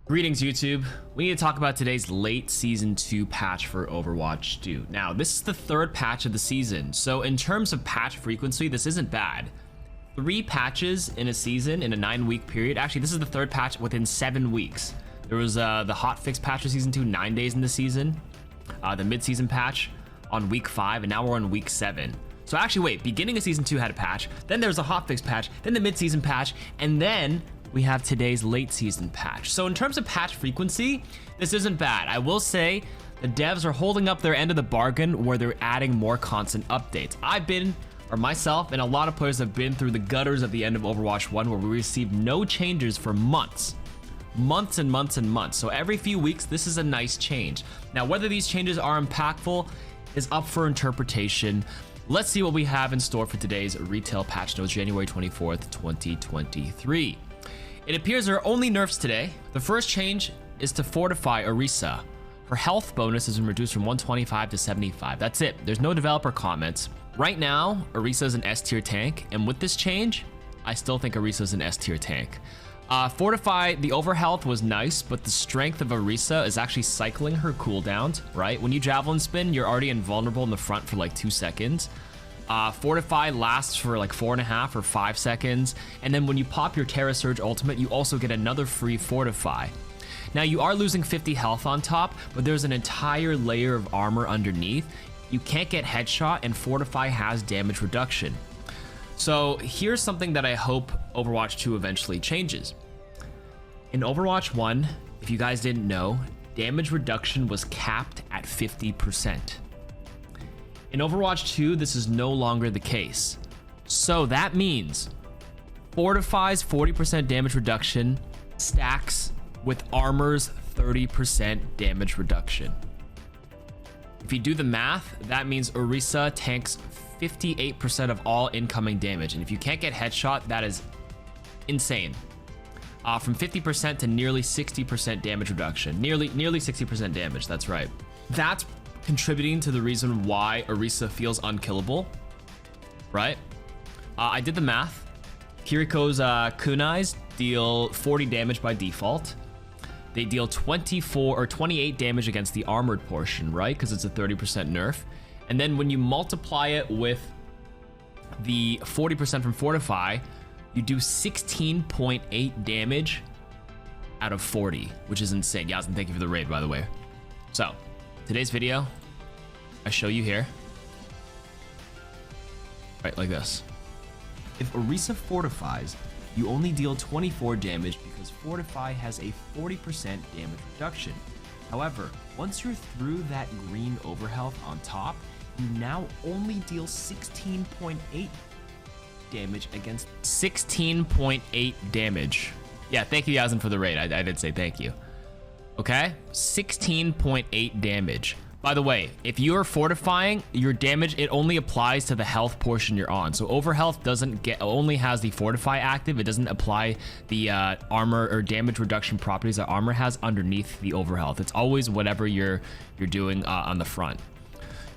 Greetings YouTube. We need to talk about today's late season 2 patch for Overwatch 2. Now, this is the third patch of the season, so in terms of patch frequency, this isn't bad. 3 patches in a season in a 9-week period. Actually, this is the third patch within 7 weeks. There was the hotfix patch for season 2, 9 days in the season. The mid-season patch on week 5, and now we're on week 7. So actually, wait, beginning of season 2 had a patch, then there's a hotfix patch, then the mid-season patch, and then we have today's late season patch. So in terms of patch frequency, this isn't bad. I will say the devs are holding up their end of the bargain where they're adding more constant updates. Myself and a lot of players have been through the gutters at the end of Overwatch 1 where we received no changes for months and months and months. So every few weeks, this is a nice change. Now, whether these changes are impactful is up for interpretation. Let's see what we have in store for today's retail patch notes, January 24th, 2023. It appears there are only nerfs today. The first change is to fortify Orisa. Her health bonus has been reduced from 125 to 75. That's it. There's no developer comments. Right now, Orisa is an S tier tank, and with this change, I still think Orisa is an S tier tank. Fortify, the overhealth was nice, but the strength of Orisa is actually cycling her cooldowns, right? When you javelin spin, you're already invulnerable in the front for like 2 seconds. Fortify lasts for like 4.5 or 5 seconds, and then when you pop your Terra Surge ultimate, you also get another free Fortify. Now you are losing 50 health on top, but there's an entire layer of armor underneath. You can't get headshot, and Fortify has damage reduction. So here's something that I hope Overwatch 2 eventually changes. In Overwatch 1, if you guys didn't know, damage reduction was capped at 50%. In Overwatch 2, this is no longer the case. So that means Fortify's 40% damage reduction stacks with Armor's 30% damage reduction. If you do the math, that means Orisa tanks 58% of all incoming damage. And if you can't get headshot, that is insane. From 50% to nearly 60% damage reduction. Nearly 60% damage, that's right. That's contributing to the reason why Orisa feels unkillable, right? I did the math. Kiriko's kunais deal 40 damage by default. They deal 24 or 28 damage against the armored portion, right? Because it's a 30% nerf. And then when you multiply it with the 40% from Fortify, you do 16.8 damage out of 40, which is insane. Yasmin, thank you for the raid, by the way. So, today's video, I show you here. Right, like this. If Orisa fortifies, you only deal 24 damage because Fortify has a 40% damage reduction. However, once you're through that green overhealth on top, you now only deal 16.8 damage against 16.8 damage. Yeah, thank you, Yasmin, for the raid. I did say thank you. Okay, 16.8 damage. By the way, if you're fortifying, your damage, it only applies to the health portion you're on. So overhealth only has the fortify active. It doesn't apply the armor or damage reduction properties that armor has underneath the overhealth. It's always whatever you're doing on the front.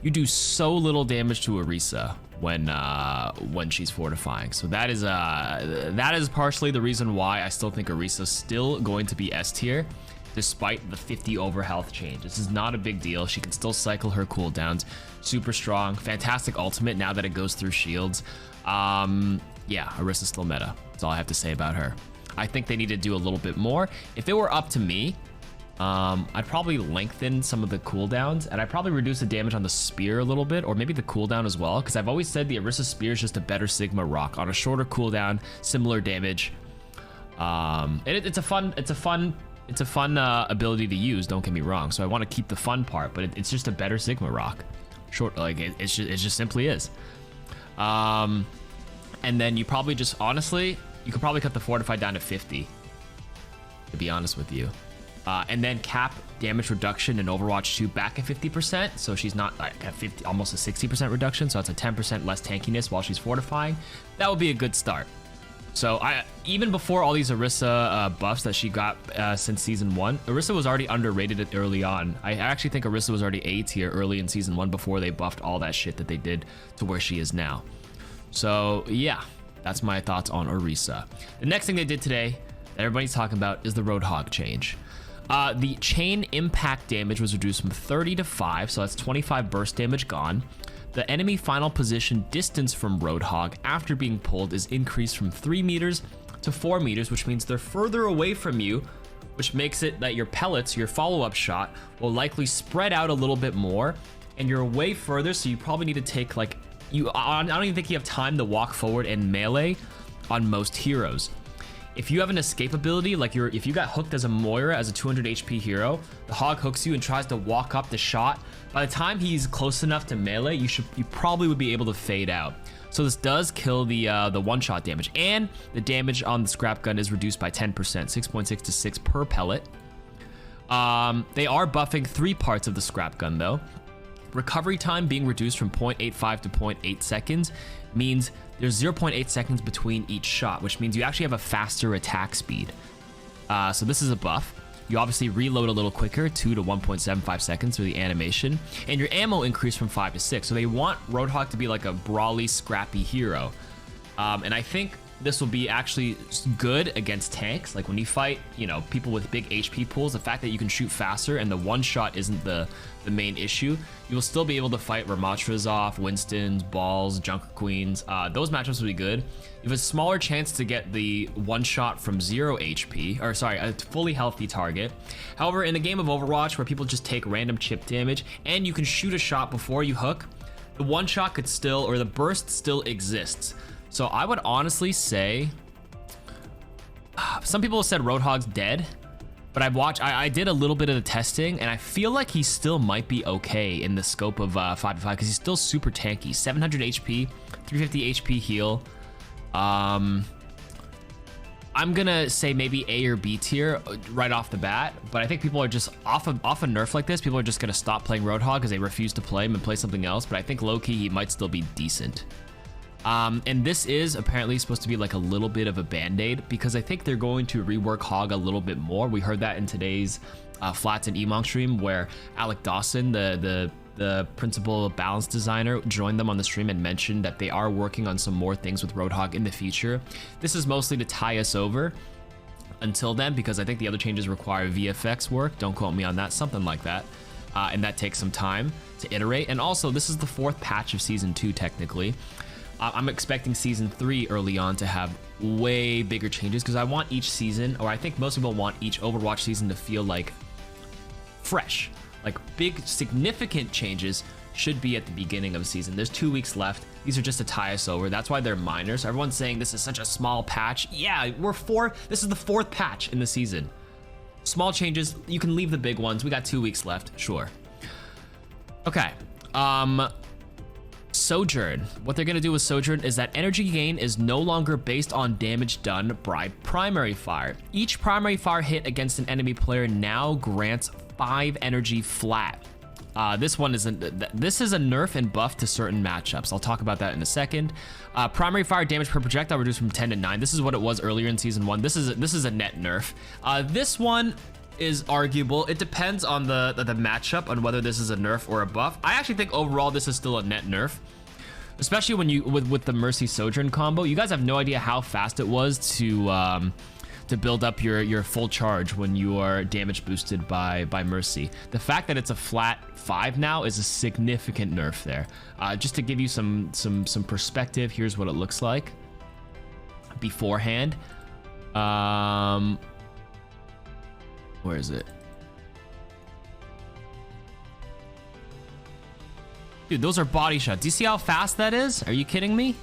You do so little damage to Orisa when she's fortifying. So that is partially the reason why I still think Orisa's still going to be S tier, despite the 50 overhealth change. This is not a big deal. She can still cycle her cooldowns. Super strong, fantastic ultimate now that it goes through shields. Yeah, Orisa's still meta. That's all I have to say about her. I think they need to do a little bit more. If it were up to me, I'd probably lengthen some of the cooldowns, and I'd probably reduce the damage on the spear a little bit, or maybe the cooldown as well, because I've always said the Orisa spear is just a better Sigma rock on a shorter cooldown, similar damage. It's a fun ability to use, don't get me wrong. So I want to keep the fun part, but it's just a better Sigma rock. It just simply is. And then you probably just, honestly, you could probably cut the fortify down to 50, to be honest with you. And then cap damage reduction in Overwatch 2 back at 50%. So she's not like at 50, almost a 60% reduction. So it's a 10% less tankiness while she's fortifying. That would be a good start. So even before all these Orisa buffs that she got since season 1, Orisa was already underrated early on. I actually think Orisa was already A tier early in season 1 before they buffed all that shit that they did to where she is now. So yeah, that's my thoughts on Orisa. The next thing they did today that everybody's talking about is the Roadhog change. The chain impact damage was reduced from 30 to 5, so that's 25 burst damage gone. The enemy final position distance from Roadhog after being pulled is increased from 3 meters to 4 meters, which means they're further away from you, which makes it that your pellets, your follow-up shot, will likely spread out a little bit more, and you're way further, so you probably need to take like, I don't even think you have time to walk forward and melee on most heroes. If you have an escape ability, like if you got hooked as a Moira as a 200 HP hero, the Hog hooks you and tries to walk up the shot. By the time he's close enough to melee, you probably would be able to fade out. So this does kill the one-shot damage, and the damage on the scrap gun is reduced by 10%, 6.6 to 6 per pellet. They are buffing 3 parts of the scrap gun though. Recovery time being reduced from 0.85 to 0.8 seconds means there's 0.8 seconds between each shot, which means you actually have a faster attack speed. So this is a buff. You obviously reload a little quicker, 2 to 1.75 seconds through the animation, and your ammo increased from 5 to 6. So they want Roadhog to be like a brawly, scrappy hero. And I think this will be actually good against tanks. Like when you fight, you know, people with big HP pools, the fact that you can shoot faster and the one shot isn't the main issue, you will still be able to fight Ramatras, Winstons, Balls, Junker Queens. Those matchups will be good. You have a smaller chance to get the one shot from 0 HP, or sorry, a fully healthy target. However, in a game of Overwatch where people just take random chip damage and you can shoot a shot before you hook, the one shot could still, or the burst still exists. So I would honestly say, some people have said Roadhog's dead, but I did a little bit of the testing, and I feel like he still might be okay in the scope of 5v5, because he's still super tanky. 700 HP, 350 HP heal. I'm gonna say maybe A or B tier right off the bat, but I think people are just off a nerf like this, people are just gonna stop playing Roadhog because they refuse to play him and play something else, but I think low-key he might still be decent. And this is apparently supposed to be like a little bit of a band-aid, because I think they're going to rework Hog a little bit more. We heard that in today's Flats and Emong stream, where Alec Dawson, the principal balance designer, joined them on the stream and mentioned that they are working on some more things with Roadhog in the future. This is mostly to tie us over until then, because I think the other changes require VFX work. Don't quote me on that, something like that. And that takes some time to iterate. And also, this is the 4th patch of Season 2, technically. I'm expecting Season 3 early on to have way bigger changes, because I want each season, or I think most people want each Overwatch season to feel like fresh. Like big, significant changes should be at the beginning of a season. There's 2 weeks left. These are just to tie us over. That's why they're minors. Everyone's saying this is such a small patch. Yeah, this is the 4th patch in the season. Small changes, you can leave the big ones. We got 2 weeks left, sure. Okay, Sojourn. What they're gonna do with Sojourn is that energy gain is no longer based on damage done by primary fire. Each primary fire hit against an enemy player now grants 5 energy flat. This is a nerf and buff to certain matchups. I'll talk about that in a second. Primary fire damage per projectile reduced from 10 to 9. This is what it was earlier in Season 1. This is a net nerf. This one is arguable. It depends on the matchup, on whether this is a nerf or a buff. I actually think overall this is still a net nerf, especially when you with the Mercy Sojourn combo. You guys have no idea how fast it was to build up your full charge when you are damage boosted by Mercy. The fact that it's a flat 5 now is a significant nerf there. Just to give you some perspective, here's what it looks like beforehand. Where is it? Dude, those are body shots. Do you see how fast that is? Are you kidding me?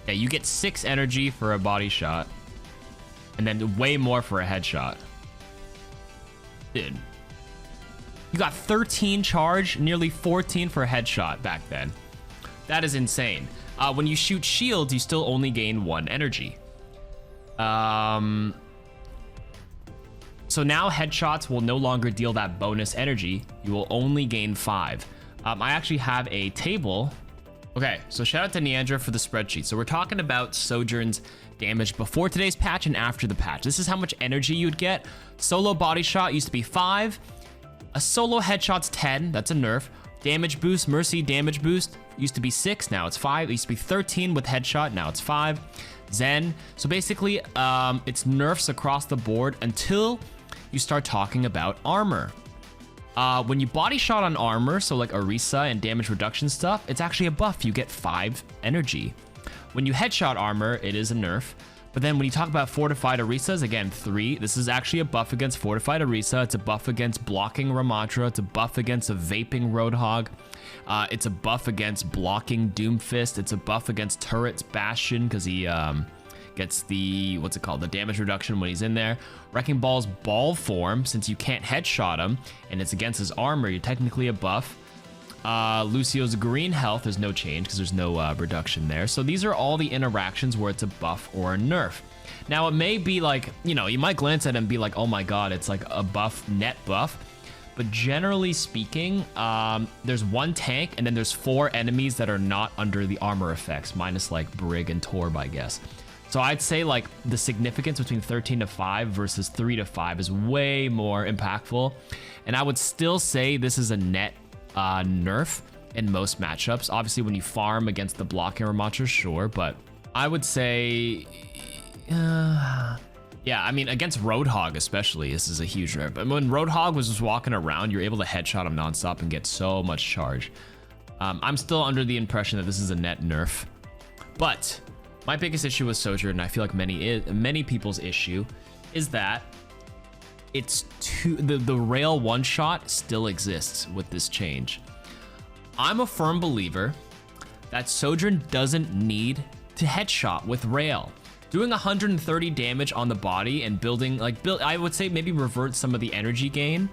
Yeah, you get 6 energy for a body shot, and then way more for a headshot. Dude, you got 13 charge, nearly 14 for a headshot back then. That is insane. When you shoot shields, you still only gain 1 energy. So now headshots will no longer deal that bonus energy. You will only gain 5. I actually have a table. Okay, so shout out to Neandra for the spreadsheet. So we're talking about Sojourn's damage before today's patch and after the patch. This is how much energy you'd get. Solo body shot used to be 5. A solo headshot's 10, that's a nerf. Damage boost, Mercy damage boost used to be 6, now it's 5. It used to be 13 with headshot, now it's 5. Zen. So basically, it's nerfs across the board until you start talking about armor. When you body shot on armor, so like Orisa and damage reduction stuff, it's actually a buff. You get 5 energy. When you headshot armor, it is a nerf. But then when you talk about fortified Orisas, again, 3. This is actually a buff against fortified Orisa. It's a buff against blocking Ramatra. It's a buff against a vaping Roadhog. It's a buff against blocking Doomfist. It's a buff against turrets Bastion because he gets the, what's it called, the damage reduction when he's in there. Wrecking Ball's ball form, since you can't headshot him and it's against his armor, you're technically a buff. Lucio's green health, there's no change because there's no reduction there. So these are all the interactions where it's a buff or a nerf. Now it may be like, you know, you might glance at it and be like, oh my god, it's like a buff, net buff. But generally speaking, there's 1 tank and then there's 4 enemies that are not under the armor effects, minus like Brig and Torb, I guess. So I'd say like the significance between 13 to 5 versus 3 to 5 is way more impactful. And I would still say this is a net nerf in most matchups. Obviously, when you farm against the blocking Ramatra, sure, but I would say, yeah, I mean, against Roadhog especially, this is a huge nerf. But when Roadhog was just walking around, you're able to headshot him nonstop and get so much charge. I'm still under the impression that this is a net nerf. But my biggest issue with Sojourn, and I feel like many people's issue, is that it's the rail one shot still exists with this change. I'm a firm believer that Sojourn doesn't need to headshot with rail. Doing 130 damage on the body and building, I would say maybe revert some of the energy gain.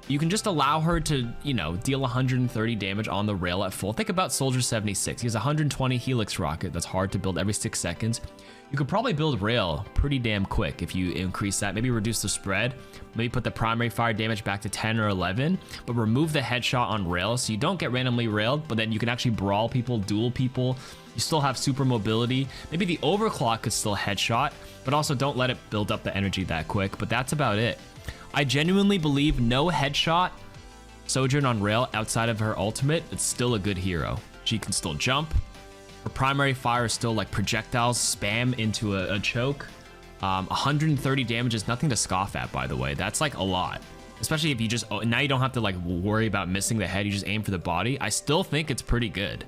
You can just allow her to, you know, deal 130 damage on the rail at full. Think about Soldier 76. He has 120 Helix rocket that's hard to build every 6 seconds. You could probably build rail pretty damn quick if you increase that. Maybe reduce the spread. Maybe put the primary fire damage back to 10 or 11, but remove the headshot on rail so you don't get randomly railed, but then you can actually brawl people, duel people. You still have super mobility. Maybe the overclock could still headshot, but also don't let it build up the energy that quick, but that's about it. I genuinely believe no headshot Sojourn on rail outside of her ultimate, it's still a good hero. She can still jump. Her primary fire is still like projectiles spam into a choke. 130 damage is nothing to scoff at, by the way. That's like a lot. Especially if you just, now you don't have to like worry about missing the head, you just aim for the body. I still think it's pretty good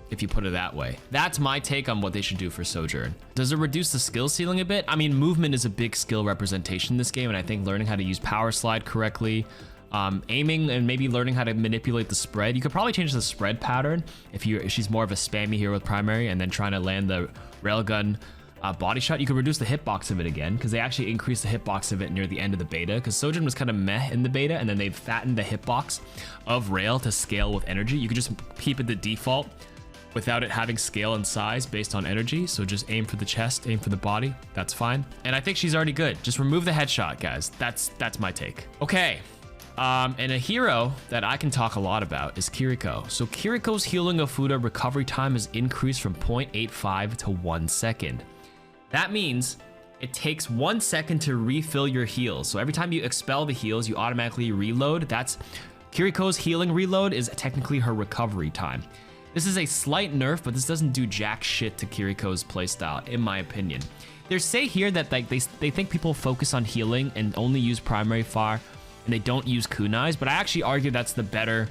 if you put it that way. That's my take on what they should do for Sojourn. Does it reduce the skill ceiling a bit? I mean, movement is a big skill representation in this game, and I think learning how to use power slide correctly, aiming and maybe learning how to manipulate the spread. You could probably change the spread pattern if she's more of a spammy hero with primary and then trying to land the railgun body shot. You could reduce the hitbox of it again because they actually increased the hitbox of it near the end of the beta because Sojourn was kind of meh in the beta, and then they've fattened the hitbox of rail to scale with energy. You could just keep it the default without it having scale and size based on energy. So just aim for the chest, aim for the body. That's fine. And I think she's already good. Just remove the headshot, guys. That's my take. Okay. And a hero that I can talk a lot about is Kiriko. So Kiriko's healing Ofuda recovery time is increased from 0.85 to 1 second. That means it takes 1 second to refill your heals. So every time you expel the heals, you automatically reload. That's Kiriko's healing reload is technically her recovery time. This is a slight nerf, but this doesn't do jack shit to Kiriko's playstyle, in my opinion. They say here that like they think people focus on healing and only use primary fire, and they don't use kunais, but I actually argue that's the better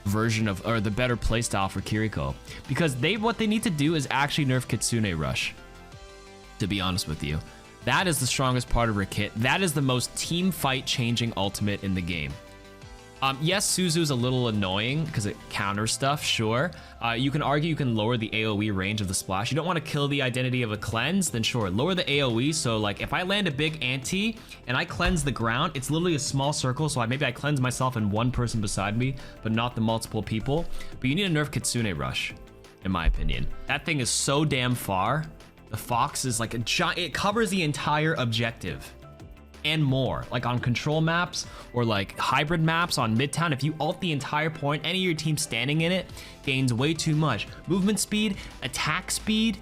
version of, or the better playstyle for Kiriko, because what they need to do is actually nerf Kitsune Rush, to be honest with you. That is the strongest part of her kit. That is the most team fight changing ultimate in the game. Yes, Suzu's a little annoying because it counters stuff, sure. You can argue you can lower the AoE range of the splash. You don't want to kill the identity of a cleanse, then sure, lower the AoE. So like if I land a big anti and I cleanse the ground, it's literally a small circle. So maybe I cleanse myself and one person beside me, but not the multiple people. But you need to nerf Kitsune Rush, in my opinion. That thing is so damn far. The Fox is like a giant, it covers the entire objective and more, like on control maps or like hybrid maps on Midtown. If you ult the entire point, any of your team standing in it gains way too much movement speed, attack speed.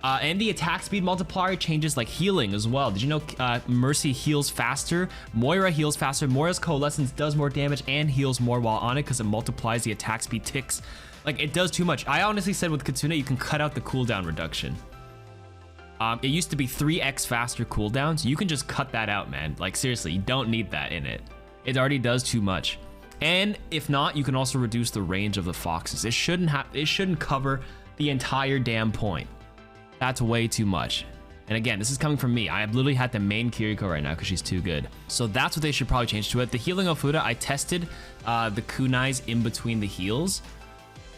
And the attack speed multiplier changes like healing as well. Did you know Mercy heals faster? Moira heals faster. Moira's Coalescence does more damage and heals more while on it because it multiplies the attack speed ticks. Like, it does too much. I honestly said with Kitsune, you can cut out the cooldown reduction. It used to be 3x faster cooldowns. You can just cut that out, man. Like, seriously, you don't need that in it. It already does too much. And if not, you can also reduce the range of the foxes. It shouldn't cover the entire damn point. That's way too much. And again, this is coming from me. I have literally had to main Kiriko right now because she's too good. So that's what they should probably change to it. The healing of Fuda, I tested the kunais in between the heals.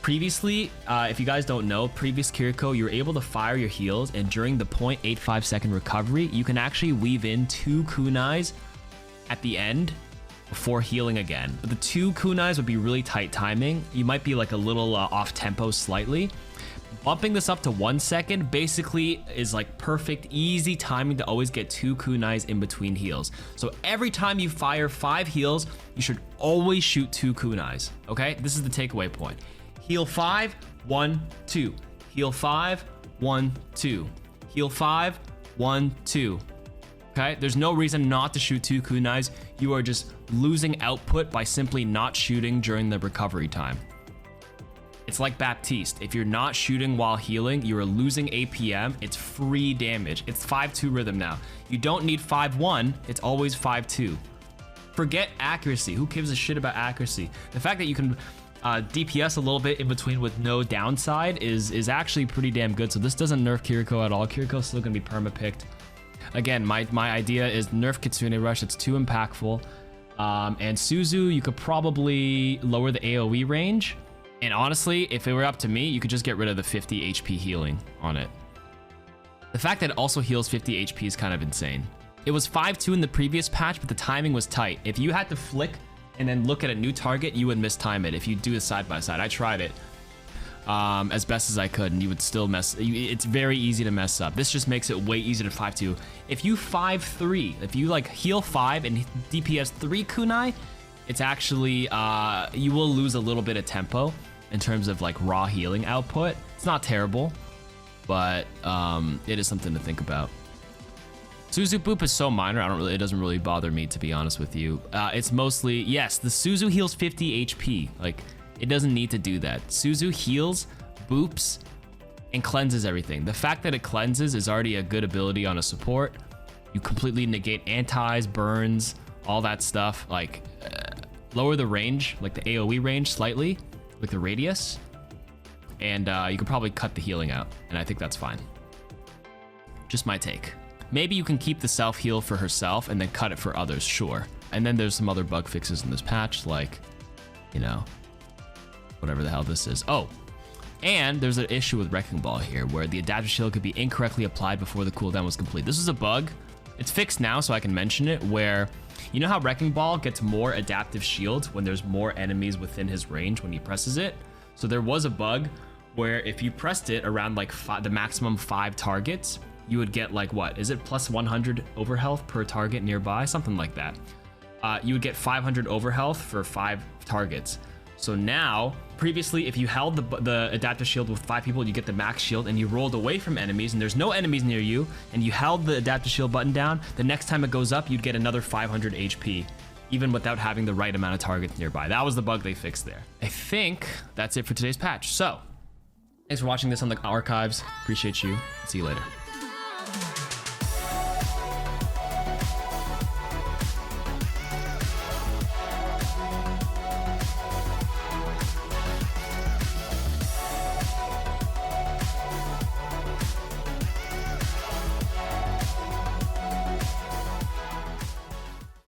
Previously, if you guys don't know, previous Kiriko, you were able to fire your heals, and during the 0.85 second recovery, you can actually weave in 2 kunais at the end before healing again. But the 2 kunais would be really tight timing. You might be like a little off tempo slightly. Bumping this up to 1 second basically is like perfect, easy timing to always get 2 kunais in between heals. So every time you fire 5 heals, you should always shoot 2 kunais, okay? This is the takeaway point. Heal 5, 1, 2. Heal 5, 1, 2. Heal 5, 1, 2. Okay? There's no reason not to shoot 2 kunais. You are just losing output by simply not shooting during the recovery time. It's like Baptiste. If you're not shooting while healing, you are losing APM. It's free damage. It's 5-2 rhythm now. You don't need 5-1. It's always 5-2. Forget accuracy. Who gives a shit about accuracy? The fact that you can DPS a little bit in between with no downside is actually pretty damn good. So this doesn't nerf Kiriko at all. Kiriko's still gonna be perma-picked. Again, my idea is nerf Kitsune Rush. It's too impactful. And Suzu, you could probably lower the AoE range. And honestly, if it were up to me, you could just get rid of the 50 HP healing on it. The fact that it also heals 50 HP is kind of insane. It was 5-2 in the previous patch, but the timing was tight. If you had to flick and then look at a new target, you would mistime it if you do it side by side. I tried it as best as I could, and you would still mess. It's very easy to mess up. This just makes it way easier to 5-2. If you 5-3, if you like heal 5 and DPS 3 kunai, it's actually, you will lose a little bit of tempo in terms of like raw healing output. It's not terrible, but it is something to think about. Suzu boop is so minor, it doesn't really bother me, to be honest with you. It's mostly, yes, the Suzu heals 50 HP. Like, it doesn't need to do that. Suzu heals, boops, and cleanses everything. The fact that it cleanses is already a good ability on a support. You completely negate antis, burns, all that stuff. Like, lower the range, like the AoE range slightly, like the radius, and you can probably cut the healing out, and I think that's fine. Just my take. Maybe you can keep the self-heal for herself and then cut it for others, sure. And then there's some other bug fixes in this patch, like, you know, whatever the hell this is. Oh, and there's an issue with Wrecking Ball here, where the adaptive shield could be incorrectly applied before the cooldown was complete. This is a bug. It's fixed now, so I can mention it, where, you know how Wrecking Ball gets more adaptive shields when there's more enemies within his range when he presses it? So there was a bug where if you pressed it around like the maximum 5 targets, you would get like, what is it, plus 100 overhealth per target nearby, something like that. You would get 500 overhealth for 5 targets. So now, previously, if you held the adaptive shield with 5 people, you get the max shield, and you rolled away from enemies, and there's no enemies near you, and you held the adaptive shield button down, the next time it goes up, you'd get another 500 HP, even without having the right amount of targets nearby. That was the bug they fixed there. I think that's it for today's patch. So, thanks for watching this on the archives. Appreciate you. See you later.